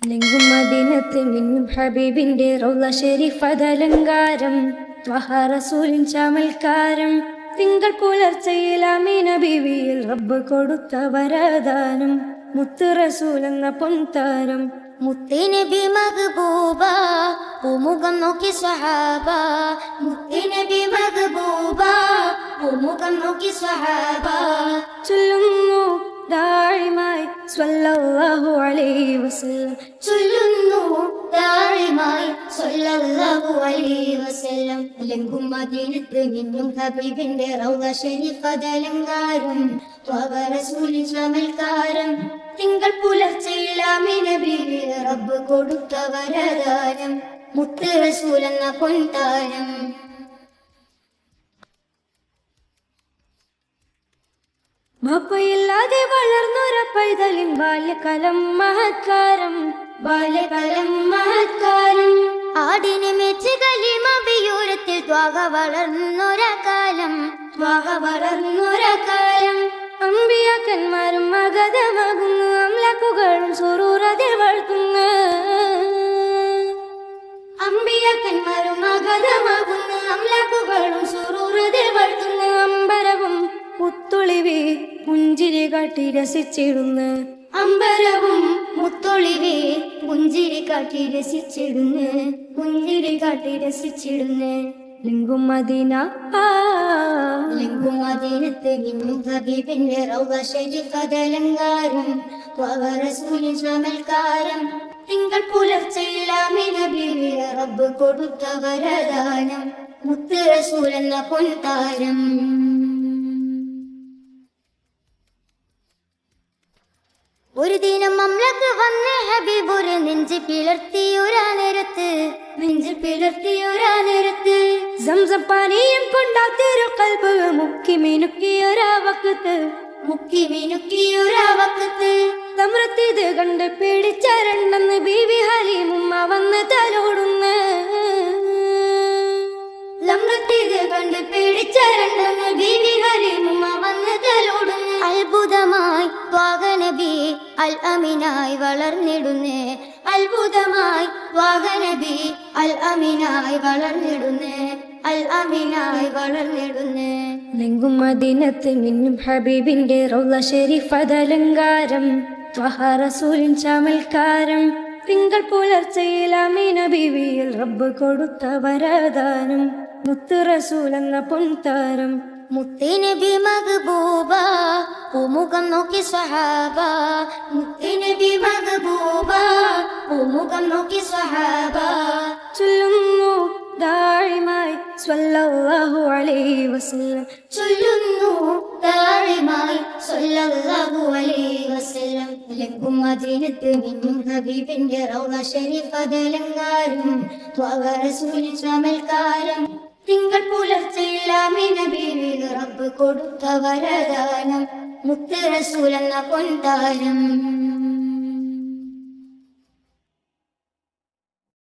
ലിംഗും മദീനത്ത് മിന്നും ഹബീബിന്റെ റൗള ശരീഫ് അതലങ്കാരം ത്വഹ റസൂലിൻ ചമൽക്കാരം തിങ്കൾ പുലർച്ചയിൽ ആമീന ബീവിയിൽ റബ്ബ് കൊടുത്ത വരദാനം മുത്ത് റസൂൽ എന്ന പൊൻതാരം മുത്തുനബി മഹബൂബ പൂമുഖം നോക്കി സ്വഹാബ മുത്തുനബി മഹബൂബ പൂമുഖം നോക്കി സ്വഹാബ ചൊല്ലുന്നു ദാഇമായി സ്വല്ലല്ലാഹു അലൈഹി വസല്ലം ചൊല്ലുന്നു ദാഇമായി സ്വല്ലല്ലാഹു അലൈഹി വസല്ലം ലിംഗും മദീനത്ത് മിന്നും ഹബീബിന്റെ റൗള ശരീഫ് അതലങ്കാരം ത്വഹ റസൂലിൻ ചമൽക്കാരം തിങ്കൾ പുലർച്ചയിൽ ആമീന ബീവി റബ്ബ് കൊടുത്ത വരദാനം മുത്ത് റസൂൽ എന്ന പൊൻതാരം ബാപ്പയില്ലാതെ വളർന്നൊര പൈതലിൻ ബാല്യകാലം മഹത്കാരം ബാല്യകാലം മഹത്കാരം ആടിനെ മെച്ച് കലിമബിയൂരത്തിൽ ത്വാഗ വളർന്നൊരകാലം ത്വാഗ വളർന്നൊരകാലം അമ്പിയാക്കന്മാരും മഗധമാകുന്നു അംലക്കുകളും സുറൂറതിൽ വളർത്തുന്നു അമ്പിയാക്കന്മാരും മഗധമാകുന്നു അംലക്കുകളും സുറൂറതിൽ വളർത്തുന്നു അമ്പരവും മുത്തൊളിവി പുഞ്ചിരി കാട്ടി രസിച്ചിടുന്നു അമ്പരവും മുത്തൊളിവി പുഞ്ചിരി കാട്ടി രസിച്ചിടുന്നു പുഞ്ചിരി കാട്ടി രസിച്ചിടുന്നു ലിംഗും മദീന ലിംഗും മദീനത്ത് മിന്നും ഹബീബിന്റെ റൗള ശരീഫ് അതലങ്കാരം ത്വഹ റസൂലിൻ ചമൽക്കാരം തിങ്കൾ പുലർച്ചയിൽ ആമീന ബീവി റബ്ബ് കൊടുത്ത വരദാനം മുത്ത് റസൂൽ എന്ന പൊൻതാരം ഒരു ദിനം മംലക്ക് വന്ന ഹബീബുരെ നെഞ്ച് പിളർത്തിയൊരാ നേരത്ത് സംസം പാനീയം കൊണ്ടാത്തിരു കൽബ് മുക്കി മിനുക്കിയൊരാ വക്കത്ത് തമ്രത്തിത് കണ്ട് പേടിച്ചരണ്ടെന്ന് ബീവി ഹലീമുമ്മ വന്ന് തലോടുന്നു ലമ്രത്തിത് കണ്ട് പേടിച്ചരണ്ടെന്ന് ബീവി ഹലീമുമ്മ വന്ന് തലോടുന്നു അത്ഭുതമായി ത്വാഗ നബി അൽ അമീനായി വളർന്നിടുന്നേ അത്ഭുതമായി ത്വാഗ നബി അൽ അമീനായി വളർന്നിടുന്നേ അൽ അമീനായി വളർന്നിടുന്നേ ലിംഗും മദീനത്ത് മിന്നും ഹബീബിന്റെ റൗള ശരീഫ് അതലങ്കാരം ത്വഹ റസൂലിൻ ചമൽക്കാരം തിങ്കൾ പുലർച്ചയിൽ ആമീന ബീവിയിൽ റബ്ബ് കൊടുത്ത വരദാനം മുത്ത് റസൂൽ എന്ന പൊൻതാരം മുത്തുനബി മഹബൂബ പൂമുഖം നോക്കി സ്വഹാബ മുത്തുനബി മഹബൂബ പൂമുഖം നോക്കി സ്വഹാബ ചൊല്ലുന്നു ദാഇമായി സ്വല്ലല്ലാഹു അലൈഹി വസല്ലം ചൊല്ലുന്നു ദാഇമായി സ്വല്ലല്ലാഹു അലൈഹി വസല്ലം ലിംഗും മദീനത്ത് മിന്നും ഹബീബിന്റെ റൗള ശരീഫ് അതലങ്കാരം ത്വഹ റസൂലിൻ ചമൽക്കാരം തിങ്കൾ പുലർച്ചയിൽ ആമീന ബീവി റബ്ബ് കൊടുത്ത വരദാനം മുത്ത് റസൂൽ എന്ന പൊൻതാരം